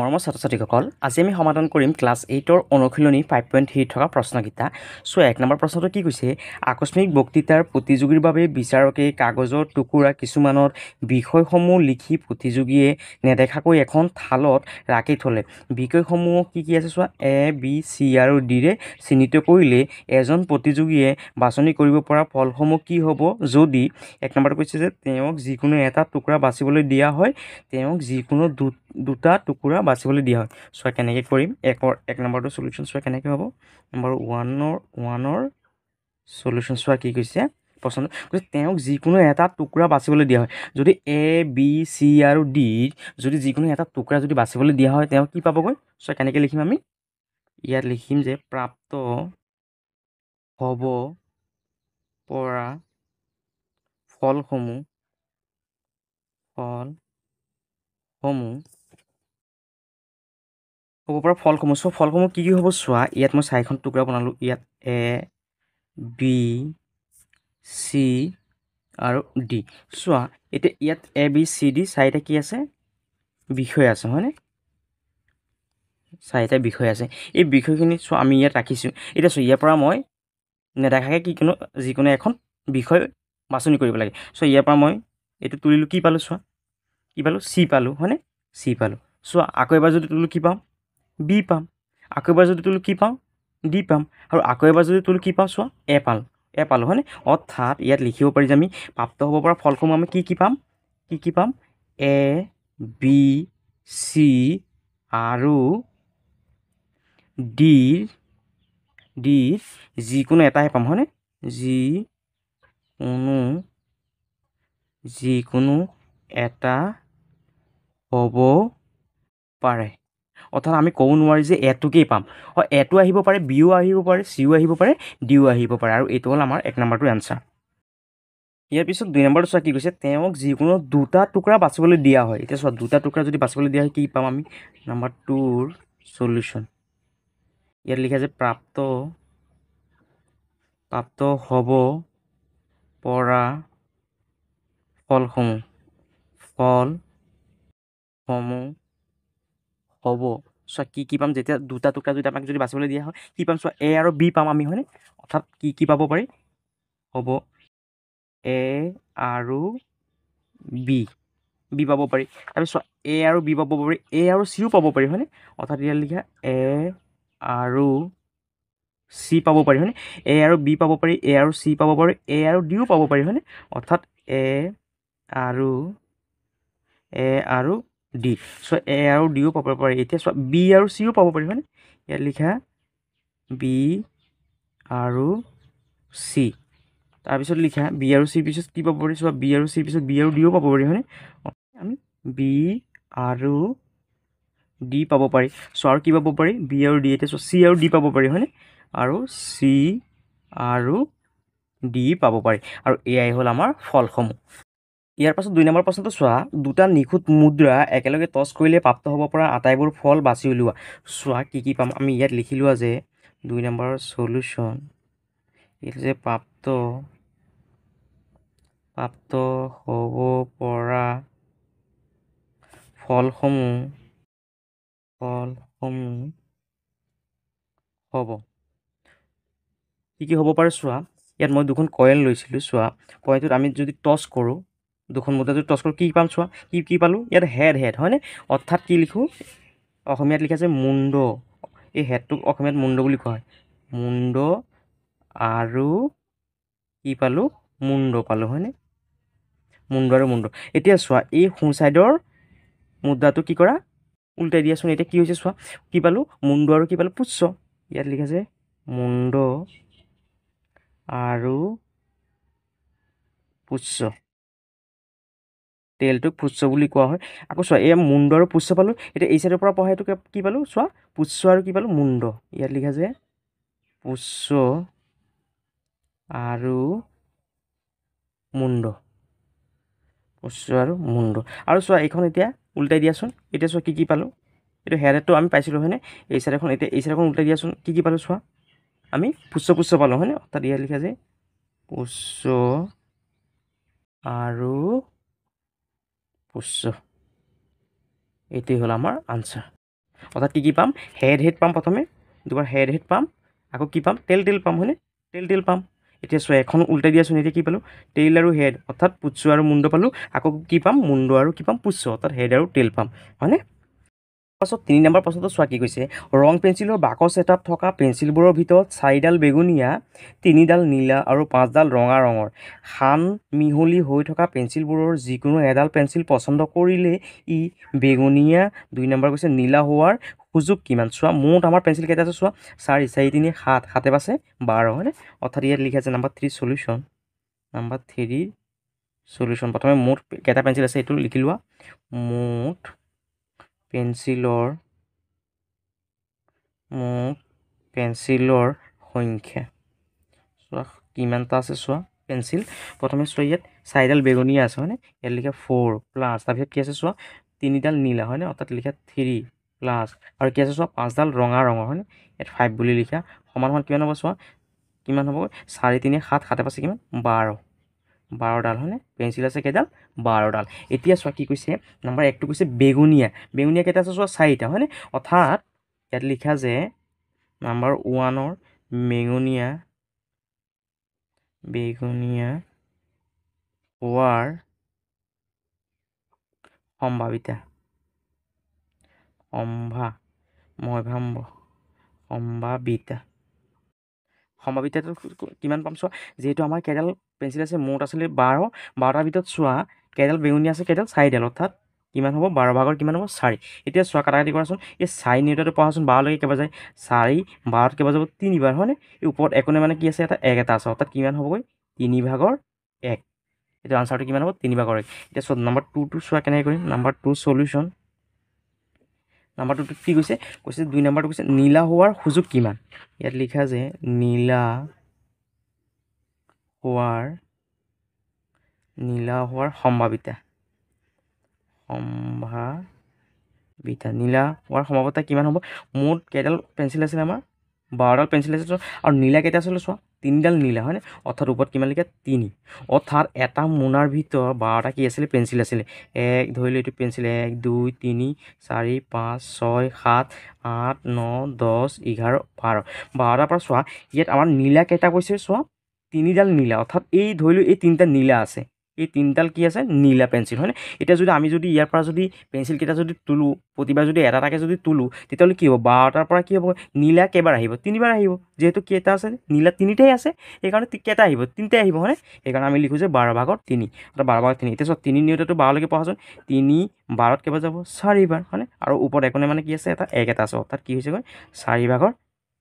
মৰমৰ ছাত্ৰ-ছাত্ৰীসকল, আজি আমি সমাধান কৰিম ক্লাছ 8ৰ অনুশীলনী 5.3 থকা প্ৰশ্নকেইটা। চ' 1 নম্বৰ প্ৰশ্নটো কি কৈছে? আকস্মিক বক্তৃতাৰ প্ৰতিযোগীৰ বাবে বিচাৰকে কাগজৰ টুকুৰা কিছুমানত বিষয়সমূহ লিখি প্ৰতিযোগীয়ে নেদেখাকৈ এখন থালত ৰাখি থ'লে। বিষয়সমূহ কি কি আছে চোৱা, A, B, C আৰু D ৰে চিহ্নিত কৰিলে এজন প্ৰতিযোগীয়ে বাছনি কৰিব পৰা ফলসমূহ কি হ'ব যদি 1 নম্বৰটো কৈছে যে তেওঁক যিকোনো এটা টুকুৰা বাছিবলৈ দিয়া হয়, তেওঁক যিকোনো দুটা টুকুৰা বাছিবলৈ দিয়া হয়। চোৱা কেনেকৈ কৰিম, 1 নম্বৰটো চলিউশ্যন চোৱা কেনেকৈ হ'ব। নম্বৰ 1ৰ চলিউশ্যন চোৱা কি কৈছে, প্ৰশ্ন কৈছে তেওঁক যিকোনো এটা টুকুৰা বাছিবলৈ দিয়া হয়। যদি A, B, C আৰু D যদি যিকোনো এটা টুকুৰা যদি বাছিবলৈ দিয়া হয়, তেওঁ কি পাবগৈ? চোৱা কেনেকৈ লিখিম আমি, ইয়াত লিখিম যে প্ৰাপ্ত হ'ব পৰা ফলসমূহ হ'ব পৰা ফলসমূহ। চ' ফলসমূহ কি কি হ'ব চোৱা, ইয়াত মই 4খন টুকুৰা বনালোঁ। ইয়াত A, B, C আৰু D। চোৱা এতিয়া ইয়াত A, B, C, D 4টা কি আছে, বিষয় আছে হয়নে, 4টা বিষয় আছে। এই বিষয়খিনি চোৱা আমি ইয়াত ৰাখিছোঁ। এতিয়া চোৱা ইয়াৰ পৰা মই নেদেখাকৈ যিকোনো এখন বিষয় বাছনি কৰিব লাগে। চ' ইয়াৰ পৰা মই এইটো তুলিলোঁ, কি পালোঁ চোৱা, কি পালোঁ, C পালোঁ হয়নে, C পালোঁ। চোৱা আকৌ এবাৰ যদি তুলোঁ কি পাম, B পাম। আকৌ এবাৰ যদি তুলোঁ কি পাওঁ, D পাম। আৰু আকৌ এবাৰ যদি তুলোঁ কি পাওঁ চোৱা, A পালোঁ হয়নে। অৰ্থাৎ ইয়াত লিখিব পাৰি যে আমি প্ৰাপ্ত হ'ব পৰা ফলসমূহ আমি কি পাম, A, B, C আৰু D যিকোনো এটাহে পাম হয়নে, যিকোনো এটা হ'ব পাৰে। অৰ্থাৎ আমি ক'ব নোৱাৰি যে এটোকেই পাম, হয় এটো আহিব পাৰে, বিও আহিব পাৰে, চিও আহিব পাৰে, ডিও আহিব পাৰে। আৰু এইটো হ'ল আমাৰ 1 নম্বৰটো এনচাৰ। ইয়াৰ পিছত 2 নম্বৰটো চোৱা কি কৈছে, তেওঁক যিকোনো দুটা টুকুৰা বাছিবলৈ দিয়া হয়। এতিয়া চোৱা দুটা টুকুৰা যদি বাছিবলৈ দিয়া হয় কি পাম আমি, নম্বৰ 2ৰ চলিউশ্যন ইয়াত লিখা আছে প্ৰাপ্ত হ'ব পৰা ফলসমূহ হ'ব। চোৱা কি পাম, যেতিয়া দুটা টুকুৰা যদি আমাক যদি বাছিবলৈ দিয়া হয় কি পাম চোৱা, A আৰু B পাম আমি হয়নে। অৰ্থাৎ কি পাব পাৰি, হ'ব A আৰু B পাব পাৰি। তাৰপিছত A আৰু B পাব পাৰি, A আৰু Cও পাব পাৰি হয়নে। অৰ্থাৎ ইয়াত লিখা A আৰু C পাব পাৰি হয়নে, A আৰু B পাব পাৰি, A আৰু C পাব পাৰি, A আৰু Dও পাব পাৰি হয়নে। অৰ্থাৎ A আৰু D। চ' A আৰু Dও পাব পাৰি। এতিয়া চোৱা B আৰু Cও পাব পাৰি হয়নে, ইয়াত লিখা B আৰু C। তাৰপিছত লিখা B আৰু C পিছত কি পাব পাৰি চোৱা, B আৰু C পিছত B আৰু Dও পাব পাৰি হয়নে। আমি B আৰু D পাব পাৰি। চ' আৰু কি পাব পাৰি, B আৰু D। এতিয়া চোৱা C আৰু D পাব পাৰি হয়নে, আৰু C আৰু D পাব পাৰি। আৰু এয়াই হ'ল আমাৰ ফলসমূহ। ইয়াৰ পাছত 2 নম্বৰ প্ৰশ্নটো চোৱা, দুটা নিখুঁত মুদ্ৰা একেলগে টছ কৰিলে প্ৰাপ্ত হ'ব পৰা আটাইবোৰ ফল বাছি উলিওৱা। চোৱা কি পাম, আমি ইয়াত লিখি লোৱা যে 2 নম্বৰৰ চলিউশ্যন এইটো যে প্ৰাপ্ত হ'ব পৰা ফলসমূহ হ'ব। কি হ'ব পাৰে চোৱা, ইয়াত মই 2খন কইন লৈছিলোঁ। চোৱা কইনটোত আমি যদি টছ কৰোঁ, 2খন মুদ্ৰা যদি টছ কৰোঁ কি পাম চোৱা, কি পালোঁ, ইয়াত হেড হয়নে। অৰ্থাৎ কি লিখোঁ, অসমীয়াত লিখা আছে মুণ্ড। এই হেডটোক অসমীয়াত মুণ্ড বুলি কোৱা হয়, মুণ্ড আৰু কি পালোঁ, মুণ্ড পালোঁ হয়নে, মুণ্ড আৰু মুণ্ড। এতিয়া চোৱা এই সোঁ ছাইডৰ মুদ্ৰাটো কি কৰা, উল্টাই দিয়াচোন। এতিয়া কি হৈছে চোৱা, কি পালোঁ, মুণ্ড আৰু কি পালোঁ, পুচ্ছ। ইয়াত লিখা আছে মুণ্ড আৰু পুচ্ছ, তেলটোক পুচ্ছ বুলি কোৱা হয়। আকৌ চোৱা এয়া মুণ্ড আৰু পুচ্ছ পালোঁ। এতিয়া এই চাইডৰ পৰা পঢ়া এইটোকে কি পালোঁ চোৱা, পুচ্ছ আৰু কি পালোঁ, মুণ্ড। ইয়াত লিখা আছে পুচ্ছ আৰু মুণ্ড, আৰু চোৱা এইখন এতিয়া উল্টাই দিয়াচোন। এতিয়া চোৱা কি পালোঁ, এইটো হেডটো আমি পাইছিলোঁ হয়নে, এই চাইডখন। এতিয়া এই চাইডখন উল্টাই দিয়াচোন, কি পালোঁ চোৱা, আমি পুচ্ছ পালোঁ হয়নে। অৰ্থাৎ ইয়াত লিখা আছে পুচ্ছ আৰু পুচ্ছ, এইটোৱে হ'ল আমাৰ আনচাৰ। অৰ্থাৎ কি পাম হেড পাম প্ৰথমে দুবাৰ হেড পাম আকৌ কি পাম টেল পাম হয়নে টেল পাম এতিয়া চোৱা এখন উল্টাই দিয়াচোন এতিয়া কি পালোঁ টেইল আৰু হেড অৰ্থাৎ পুচ্ছ আৰু মুণ্ড পালোঁ আকৌ কি পাম মুণ্ড আৰু কি পাম পুচ্ছ অৰ্থাৎ হেড আৰু টেইল পাম হয়নে পাছত 3 নম্বৰ প্ৰশ্নটো চোৱা কি কৈছে ৰং পেঞ্চিলৰ বাকচ এটাত থকা পেঞ্চিলবোৰৰ ভিতৰত 4ডাল বেগুনীয়া 3ডাল নীলা আৰু 5ডাল ৰঙা ৰঙৰ সান মিহলি হৈ থকা পেঞ্চিলবোৰৰ যিকোনো এডাল পেঞ্চিল পচন্দ কৰিলে ই বেগুনীয়া 2 নম্বৰ কৈছে নীলা হোৱাৰ সুযোগ কিমান চোৱা মুঠ আমাৰ পেঞ্চিল কেইটা আছে চোৱা 4 4 3 7 7 পাছে 12 হয়নে অৰ্থাৎ ইয়াত লিখা আছে নাম্বাৰ 3 সলিউশ্যন নাম্বাৰ 3 সলিউশ্যন প্ৰথমে মুঠ কেইটা পেঞ্চিল আছে এইটো লিখি লোৱা মুঠ পেঞ্চিলৰ সংখ্যা চোৱা কিমানটা আছে চোৱা পেঞ্চিল প্ৰথমে চোৱা ইয়াত 4ডাল বেগুনীয়া আছে হয়নে ইয়াত লিখা 4 প্লাছ তাৰপিছত কি আছে চোৱা 3ডাল নীলা হয়নে অৰ্থাৎ লিখা 3 প্লাছ আৰু কি আছে চোৱা 5ডাল ৰঙা ৰঙৰ হয়নে ইয়াত 5 বুলি লিখা সমান কিমান হ'ব চোৱা কিমান হ'ব 4 3 7 7 পাছে কিমান 12ডাল হয়নে পেঞ্চিল আছে কেইডাল 12ডাল এতিয়া চোৱা কি কৈছে নাম্বাৰ 1টো কৈছে বেগুনীয়া কেইটা আছে চোৱা 4টা হয়নে অৰ্থাৎ ইয়াত লিখা যে নাম্বাৰ 1ৰ বেগুনীয়া হোৱাৰ সম্ভাৱিতা কিমান পাম চোৱা যিহেতু আমাৰ কেইডাল পেঞ্চিল আছে মুঠ আছিলে 12টাৰ ভিতৰত চোৱা কেইডাল বেগুনীয়া আছে কেইডাল 4ডাল অৰ্থাৎ কিমান হ'ব 12 ভাগৰ কিমান হ'ব 4 এতিয়া চোৱা কাটাকাটি কৰাচোন এই 4 নিউটাৰটো পঢ়াচোন 12লৈকে কেইবাৰ যায় 4 12ত কেইবাৰ যাব 3বাৰ হয়নে এই ওপৰত একোনে মানে কি আছে এটা আছে অৰ্থাৎ কিমান হ'বগৈ 3 ভাগৰ 1 এইটো আনচাৰটো কিমান হ'ব 3 ভাগৰ 1 এতিয়া চোৱা নাম্বাৰ 2টো চোৱা কেনেকৈ কৰিম নাম্বাৰ 2 সলিউশ্যন নাম্বাৰ 2টো কি কৈছে 2 নম্বৰটো কৈছে নীলা হোৱাৰ সুযোগ কিমান ইয়াত লিখা যে নীলা হোৱাৰ সম্ভাৱিতা কিমান হ'ব মুঠ কেইডাল পেঞ্চিল আছিলে আমাৰ 12ডাল পেঞ্চিল আছে আৰু নীলা কেইটা আছিলে চোৱা 3ডাল নীলা হয়নে অৰ্থাৎ ওপৰত কিমান লিখা 3 অৰ্থাৎ এটা মোনাৰ ভিতৰত 12টা কি আছিলে পেঞ্চিল আছিলে এক ধৰিলোঁ এইটো পেঞ্চিল 1 2 3 4 5 6 7 8 9 10 11 12টাৰ পৰা চোৱা ইয়াত আমাৰ নীলা কেইটা কৈছে চোৱা 3ডাল নীলা অৰ্থাৎ এই ধৰিলোঁ এই 3টা নীলা আছে এই 3ডাল কি আছে নীলা পেঞ্চিল হয়নে এতিয়া যদি আমি যদি ইয়াৰ পৰা যদি পেঞ্চিলকেইটা যদি তোলোঁ প্ৰতিবাৰ যদি এটাকে যদি তোলোঁ তেতিয়াহ'লে কি হ'ব 12টাৰ পৰা কি হ'ব নীলা কেইবাৰ আহিব 3বাৰ আহিব যিহেতু কেইটা আছে নীলা 3টাই আছে সেইকাৰণে কেইটা আহিব 3টাই আহিব হয়নে সেইকাৰণে আমি লিখোঁ যে 12 ভাগৰ 3 অৰ্থাৎ 12 ভাগৰ 3 এতিয়া চোৱা 3 নিউটাৰটো 12লৈকে পঢ়াচোন 3 12ত কেইবাৰ যাব 4বাৰ হয়নে আৰু ওপৰত একোনে মানে কি আছে এটা আছে অৰ্থাৎ কি হৈছেগৈ 4 ভাগৰ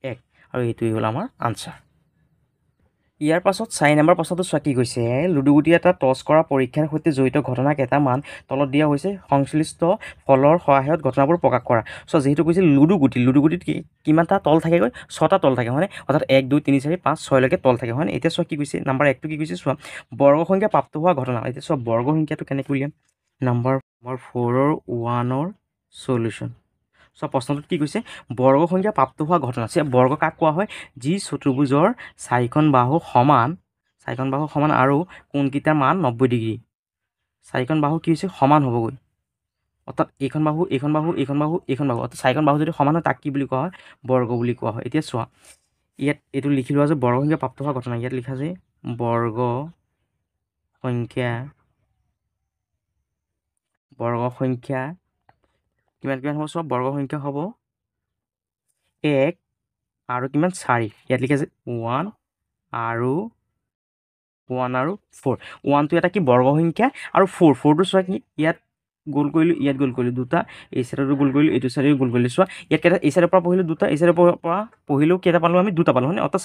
1 আৰু এইটোৱেই হ'ল আমাৰ আনচাৰ ইয়াৰ পাছত 4 নম্বৰ প্ৰশ্নটো চোৱা কি কৈছে লুডুগুটি এটা টছ কৰা পৰীক্ষাৰ সৈতে জড়িত ঘটনা কেইটামান তলত দিয়া হৈছে সংশ্লিষ্ট ফলৰ সহায়ত ঘটনাবোৰ প্ৰকাশ কৰা চ' যিহেতু কৈছে লুডুগুটিত কিমানটা তল থাকেগৈ 6টা তল থাকে হয়নে অৰ্থাৎ 1 2 3 4 5 6লৈকে তল থাকে হয়নে এতিয়া চোৱা কি কৈছে নাম্বাৰ 1টো কি কৈছে চোৱা বৰ্গ সংখ্যা প্ৰাপ্ত হোৱা ঘটনা এতিয়া চোৱা বৰ্গ সংখ্যাটো কেনেকৈ উলিয়াম নাম্বাৰ 4ৰ 1ৰ সলিউশ্যন চ' প্ৰশ্নটোত কি কৈছে বৰ্গ সংখ্যা প্ৰাপ্ত হোৱা ঘটনা বৰ্গ কাক কোৱা হয় যি চতুৰ্ভুজৰ 4খন বাহু সমান আৰু কোণকেইটাৰ মান 90 ডিগ্ৰী 4খন বাহু কি হৈছে সমান হ'বগৈ অৰ্থাৎ এইখন বাহু অৰ্থাৎ 4খন বাহু যদি সমান হয় তাক কি বুলি কোৱা হয় বৰ্গ বুলি কোৱা হয় এতিয়া চোৱা ইয়াত এইটো লিখি লোৱা যে বৰ্গ সংখ্যা প্ৰাপ্ত হোৱা ঘটনা ইয়াত লিখা যে বৰ্গ সংখ্যা কিমান হ'ব চোৱা বৰ্গ সংখ্যা হ'ব 1 আৰু কিমান 4 ইয়াত লিখা আছে 1 আৰু 4 1টো এটা কি বৰ্গ সংখ্যা আৰু 4টো চোৱা কি ইয়াত গোল কৰিলোঁ ইয়াত গোল কৰিলোঁ দুটা এই চাইডতো গোল কৰিলোঁ এইটো চাইডেও গোল কৰিলোঁ চোৱা ইয়াত কেইটা এই চাইডৰ পৰা পঢ়িলোঁ দুটা এই চাইডৰ পৰা পঢ়িলেও কেইটা পালোঁ আমি দুটা পালোঁ হয়নে অৰ্থাৎ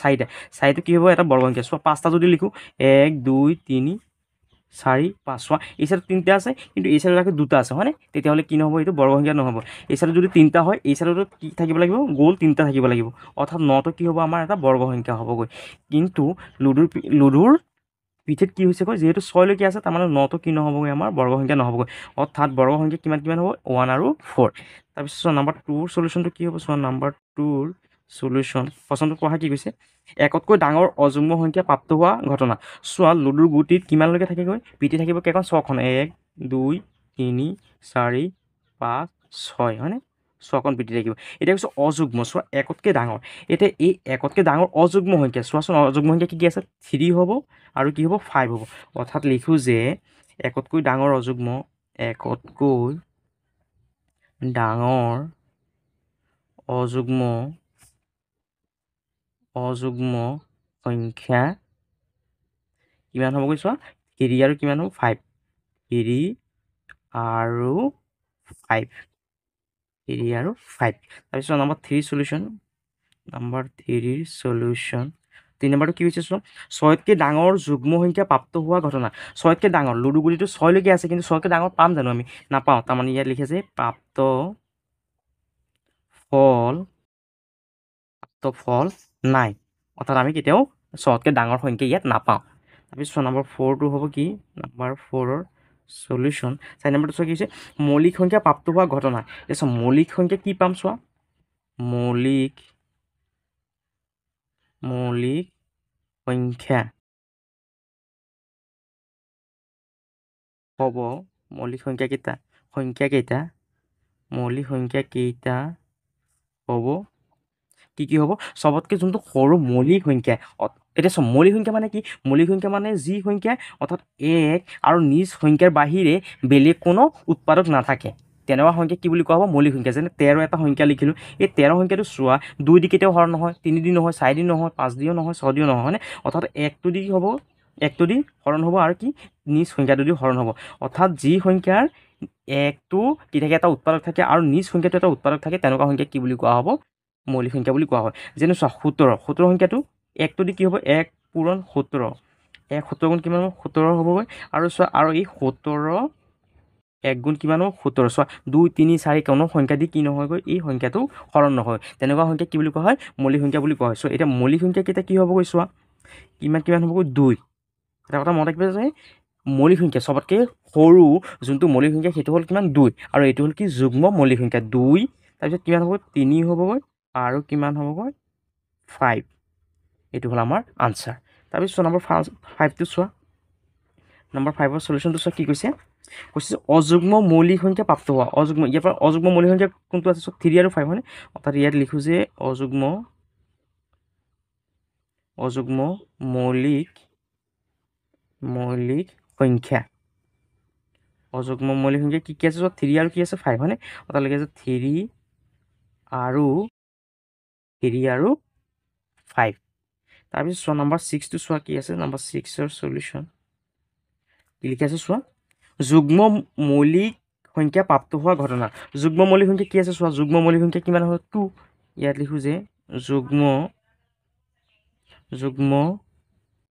4টো কি হ'ব এটা বৰ্গ সংখ্যা চোৱা 5টা যদি লিখোঁ 1 2 3 4 5 চোৱা এই চাইডত 3টা আছে কিন্তু এই চাইডত দুটা আছে হয়নে তেতিয়াহ'লে কি নহ'ব এইটো বৰ্গ সংখ্যা নহ'ব এই চাইডত যদি 3টা হয় এই চাইডতো কি থাকিব লাগিব গোল 3টা থাকিব লাগিব অৰ্থাৎ 9টো কি হ'ব আমাৰ এটা বৰ্গ সংখ্যা হ'বগৈ কিন্তু লুডুৰ পিঠিত কি হৈছেগৈ যিহেতু 6লৈকে আছে তাৰমানে 9টো কি নহ'বগৈ আমাৰ বৰ্গ সংখ্যা নহ'বগৈ অৰ্থাৎ বৰ্গ সংখ্যা কিমান হ'ব 1 আৰু 4 তাৰপিছত চোৱা নাম্বাৰ 2ৰ সলিউশ্যনটো কি হ'ব চোৱা নাম্বাৰ 2ৰ সলিউশ্যন প্ৰশ্নটো পঢ়া কি কৈছে একতকৈ ডাঙৰ অযুগ্ম সংখ্যা প্ৰাপ্ত হোৱা ঘটনা চোৱা লুডুৰ গুটিত কিমানলৈকে থাকেগৈ পিঠি থাকিব কেইখন 6খন 1 2 3 4 5 6 হয়নে ছকণ বৃদ্ধি থাকিব এতিয়া কৈছোঁ অযুগ্ম চোৱা একতকৈ ডাঙৰ এতিয়া এই একতকৈ ডাঙৰ অযুগ্ম সংখ্যা চোৱাচোন অযুগ্ম সংখ্যা কি কি আছে 3 হ'ব আৰু কি হ'ব 5 হ'ব অৰ্থাৎ লিখোঁ যে একতকৈ ডাঙৰ অযুগ্ম একতকৈ ডাঙৰ অযুগ্ম সংখ্যা কিমান হ'ব কৈছোঁ 3 আৰু কিমান হ'ব 5 3 আৰু 5 3 আৰু 5 তাৰপিছত নম্বৰ 3 সলিউশ্যন নম্বৰ 3 সলিউশ্যন 3 নম্বৰটো কি হৈছে চোৱা 6তকৈ ডাঙৰ যুগ্ম সংখ্যা প্ৰাপ্ত হোৱা ঘটনা 6তকৈ ডাঙৰ লুডু গুটিটো 6লৈকে আছে কিন্তু 6তকৈ ডাঙৰ পাম জানো আমি নাপাওঁ তাৰমানে ইয়াত লিখে প্ৰাপ্ত ফল নাই অৰ্থাৎ আমি কেতিয়াও 6তকৈ ডাঙৰ সংখ্যা ইয়াত নাপাওঁ তাৰপিছত নম্বৰ 4টো হ'ব কি নম্বৰ 4ৰ সলিউশ্যন 4 নম্বৰটো চোৱা কি হৈছে মৌলিক সংখ্যা প্ৰাপ্ত হোৱা ঘটনা এতিয়া মৌলিক সংখ্যা কি পাম চোৱা মৌলিক সংখ্যা হ'ব মৌলিক সংখ্যা কেইটা হ'ব কি হ'ব চবতকৈ যোনটো সৰু মৌলিক সংখ্যা এতিয়া চব মৌলিক সংখ্যা মানে কি মৌলিক সংখ্যা মানে যি সংখ্যা অৰ্থাৎ 1 আৰু নিজ সংখ্যাৰ বাহিৰে বেলেগ কোনো উৎপাদক নাথাকে তেনেকুৱা সংখ্যা কি বুলি কোৱা হ'ব মৌলিক সংখ্যা যেনে 13 এটা সংখ্যা লিখিলোঁ এই 13 সংখ্যাটো চোৱা 2 দি কেতিয়াও হৰণ নহয় 3 দি নহয় 4 দি নহয় 5 দিও নহয় 6 দিও নহয় হয়নে অৰ্থাৎ 1টো দি হ'ব 1টো দি হৰণ হ'ব আৰু কি নিজ সংখ্যাটো দি হৰণ হ'ব অৰ্থাৎ যি সংখ্যাৰ 1টো কি থাকে এটা উৎপাদক থাকে আৰু নিজ সংখ্যাটো এটা উৎপাদক থাকে তেনেকুৱা সংখ্যা কি বুলি কোৱা হ'ব মৌলিক সংখ্যা বুলি কোৱা হয় যেনে চোৱা 17 সংখ্যাটো 1টো দি কি হ'ব 1 পূৰণ 17 17 গুণ কিমান হ'ব 17 হ'বগৈ আৰু চোৱা আৰু এই 17 1 গুণ কিমান হ'ব 17 চোৱা 2 3 4 কোনো সংখ্যা দি কি নহয়গৈ এই সংখ্যাটো হৰণ নহয় তেনেকুৱা সংখ্যা কি বুলি কোৱা হয় মৌলিক সংখ্যা বুলি কোৱা হয় চ' এতিয়া মৌলিক সংখ্যা কেইটা কি হ'বগৈ চোৱা কিমান হ'বগৈ 2 এটা কথা মনত ৰাখিব যে মৌলিক সংখ্যা চবতকৈ সৰু যোনটো মৌলিক সংখ্যা সেইটো হ'ল কিমান 2 আৰু এইটো হ'ল কি যুগ্ম মৌলিক সংখ্যা 2 তাৰপিছত কিমান হ'ব 3 হ'বগৈ আৰু কিমান হ'বগৈ 5 এইটো হ'ল আমাৰ আনচাৰ তাৰপিছত নম্বৰ 5টো চোৱা নম্বৰ 5ৰ সলিউশ্যনটো চোৱা কি কৈছে অযুগ্ম মৌলিক সংখ্যা প্ৰাপ্ত হোৱা অযুগ্ম ইয়াৰ পৰা অযুগ্ম মৌলিক সংখ্যা কোনটো আছে চোৱা 3 আৰু 5 হয়নে অৰ্থাৎ ইয়াত লিখোঁ যে অযুগ্ম মৌলিক সংখ্যা অযুগ্ম মৌলিক সংখ্যা কি আছে চোৱা 3 আৰু কি আছে 5 হয়নে অৰ্থাৎ লিখে আছে 3 আৰু 5 তাৰপিছত চোৱা নম্বৰ 6টো চোৱা কি আছে নম্বৰ 6ৰ সলিউশ্যন কি লিখি আছে চোৱা যুগ্ম মৌলিক সংখ্যা প্ৰাপ্ত হোৱা ঘটনা যুগ্ম মৌলিক সংখ্যা কি আছে চোৱা যুগ্ম মৌলিক সংখ্যা কিমান হয় 2 ইয়াত লিখোঁ যে যুগ্ম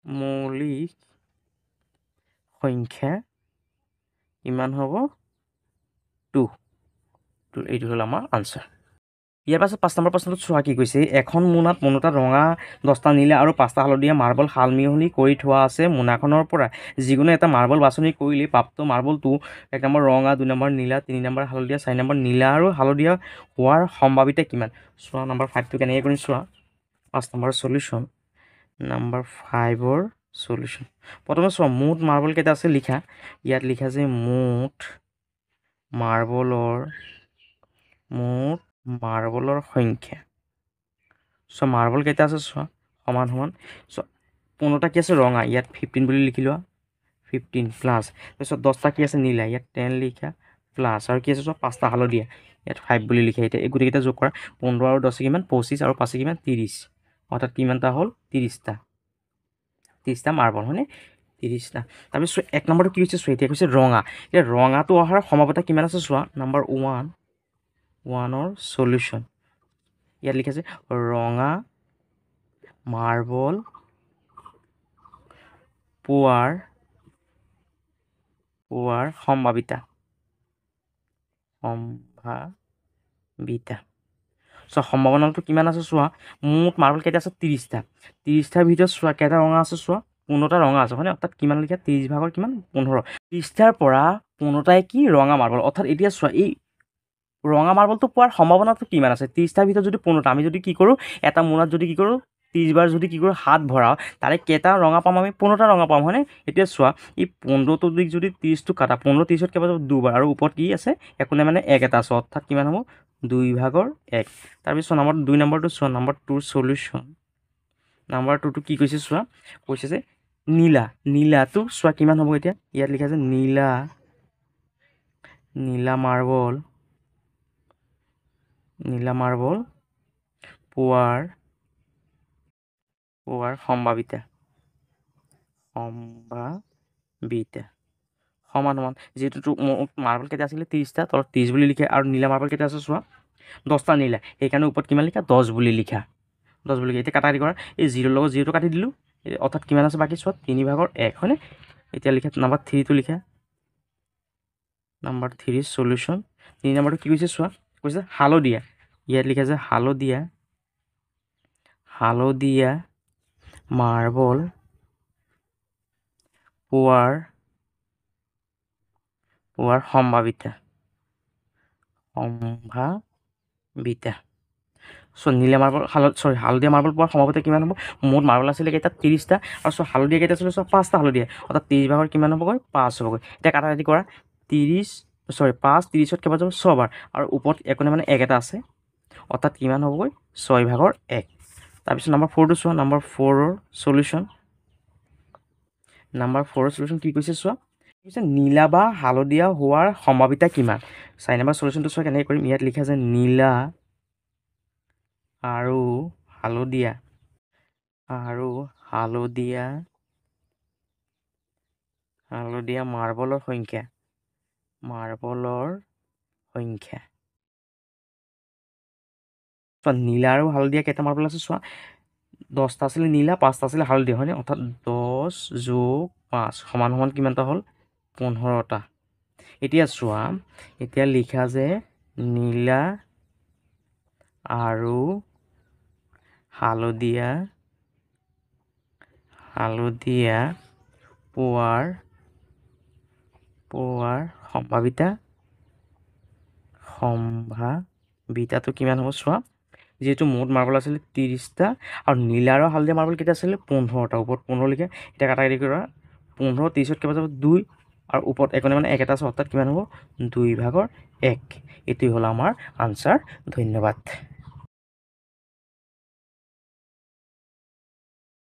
মৌলিক সংখ্যা কিমান হ'ব 2 এইটো হ'ল আমাৰ আনচাৰ ইয়াৰ পাছত 5 নম্বৰ প্ৰশ্নটোত চোৱা কি কৈছে এখন মোনাত ৰঙা 10টা নীলা আৰু 5টা হালধীয়া মাৰ্বল হালমিহলি কৰি থোৱা আছে মোনাখনৰ পৰা যিকোনো এটা মাৰ্বল বাছনি কৰিলে প্ৰাপ্ত মাৰ্বলটো 1 নম্বৰ ৰঙা 2 নম্বৰ নীলা 3 নম্বৰ হালধীয়া 4 নম্বৰ নীলা আৰু হালধীয়া হোৱাৰ সম্ভাৱিতা কিমান চোৱা নম্বৰ 5টো কেনেকৈ কৰিম চোৱা 5 নম্বৰ সলিউশ্যন নম্বৰ 5ৰ সলিউশ্যন প্ৰথমে চোৱা মুঠ মাৰ্বল কেইটা আছে লিখা ইয়াত লিখা যে মুঠ মাৰ্বলৰ সংখ্যা চোৱা মাৰ্বল কেইটা আছে চোৱা সমান চোৱা 15টা কি আছে ৰঙা ইয়াত 15 বুলি লিখি লোৱা 15 প্লাছ তাৰপিছত 10টা কি আছে নীলা ইয়াত 10 লিখা প্লাছ আৰু কি আছে চোৱা 5টা হালধীয়া ইয়াত 5 বুলি লিখা এতিয়া এই গোটেইকেইটা যোগ কৰা 15 আৰু 10 কিমান 25 আৰু 5 কিমান 30 অৰ্থাৎ কিমানটা হ'ল 30টা মাৰ্বল হয়নে 30টা তাৰপিছত 1 নম্বৰটো কি হৈছে চোৱা এতিয়া কৈছে ৰঙা এতিয়া ৰঙাটো অহাৰ সম্ভাৱনা কিমান আছে চোৱা নম্বৰ 1ৰ সলিউশ্যন ইয়াত লিখা আছে ৰঙা মাৰ্বল পোৱাৰ সম্ভাৱিতা চোৱা সম্ভাৱনাটো কিমান আছে চোৱা মুঠ মাৰ্বল কেইটা আছে 30টাৰ ভিতৰত চোৱা কেইটা ৰঙা আছে চোৱা 15টা ৰঙা আছে হয়নে অৰ্থাৎ কিমান লিখা 30 ভাগৰ কিমান 15 30টাৰ পৰা 15টাই কি ৰঙা মাৰ্বল অৰ্থাৎ এতিয়া চোৱা এই ৰঙা মাৰ্বলটো পোৱাৰ সম্ভাৱনাটো কিমান আছে 30টাৰ ভিতৰত যদি 15টা আমি যদি কি কৰোঁ এটা মোনাত যদি কি কৰোঁ 30 বাৰ যদি কি কৰোঁ হাত ভৰাওঁ তাৰে কেইটা ৰঙা পাম আমি 15টা ৰঙা পাম হয়নে এতিয়া চোৱা এই 15টো যদি 30টো কাটা 15 30ত কেইবাৰ 2বাৰ আৰু ওপৰত কি আছে একো নাই মানে 1 এটা আছে অৰ্থাৎ কিমান হ'ব 2/1 তাৰপিছত দুই নম্বৰটো চোৱা নম্বৰ 2ৰ সলিউশ্যন নম্বৰ 2টো কি কৈছে চোৱা কৈছে যে নীলাটো চোৱা কিমান হ'ব এতিয়া ইয়াত লিখা আছে নীলা মাৰ্বল পোৱাৰ সম্ভাৱিতা সমান যিহেতু মাৰ্বল কেইটা আছিলে 30টা তলত 30 বুলি লিখে আৰু নীলা মাৰ্বল কেইটা আছে চোৱা 10টা নীলা সেইকাৰণে ওপৰত কিমান লিখা 10 বুলি লিখা এতিয়া কাটাকাটি কৰা এই 0ৰ লগত 0টো কাটি দিলোঁ অৰ্থাৎ কিমান আছে বাকী চোৱা 3/1 হয়নে এতিয়া লিখা নম্বৰ 3টো লিখা নম্বৰ 3 সলিউশ্যন 3 নম্বৰটো কি কৈছে চোৱা কৈছে হালধীয়া ইয়াত লিখা আছে হালধীয়া মাৰ্বল পোৱাৰ সম্ভাৱিতা চ' হালধীয়া মাৰ্বল পোৱাৰ সম্ভাৱিতা কিমান হ'ব মুঠ মাৰ্বল আছিলে কেইটা 30টা আৰু চ' হালধীয়া কেইটা আছিলে 5টা হালধীয়া অৰ্থাৎ 30/1 কিমান হ'বগৈ 5 হ'বগৈ এতিয়া কাটাকাটি কৰা 5 30ত কেইবাৰ যাব 6 বাৰ আৰু ওপৰত একোনে মানে 1 এটা আছে অৰ্থাৎ কিমান হ'বগৈ 6/1 তাৰপিছত নম্বৰ 4টো চোৱা নম্বৰ 4ৰ সলিউশ্যন কি কৈছে চোৱা নীলা বা হালধীয়া হোৱাৰ সম্ভাৱিতা কিমান 4 নম্বৰ সলিউশ্যনটো চোৱা কেনেকৈ কৰিম ইয়াত লিখা আছে নীলা আৰু হালধীয়া মাৰ্বলৰ সংখ্যা নীলা আৰু হালধীয়া কেইটা মাৰ্বল আছে চোৱা 10টা আছিলে নীলা 5টা আছিলে হালধীয়া হয়নে অৰ্থাৎ 10 + 5 সমান কিমানটা হ'ল 15টা এতিয়া চোৱা এতিয়া লিখা যে নীলা আৰু হালধীয়া পোৱাৰ সম্ভাৱিতাটো কিমান হ'ব চোৱা যিহেতু মুঠ মাৰ্বল আছিলে 30টা আৰু নীলা আৰু হালধীয়া মাৰ্বল কেইটা আছিলে 15টা ওপৰত 15 লিখা এতিয়া কাটাকাটি কৰা 15 30ত কেইবাৰ যাব 2 আৰু ওপৰত একোনে মানে 1 এটা আছে অৰ্থাৎ কিমান হ'ব 2/1 এইটোৱে হ'ল আমাৰ আনচাৰ ধন্যবাদ।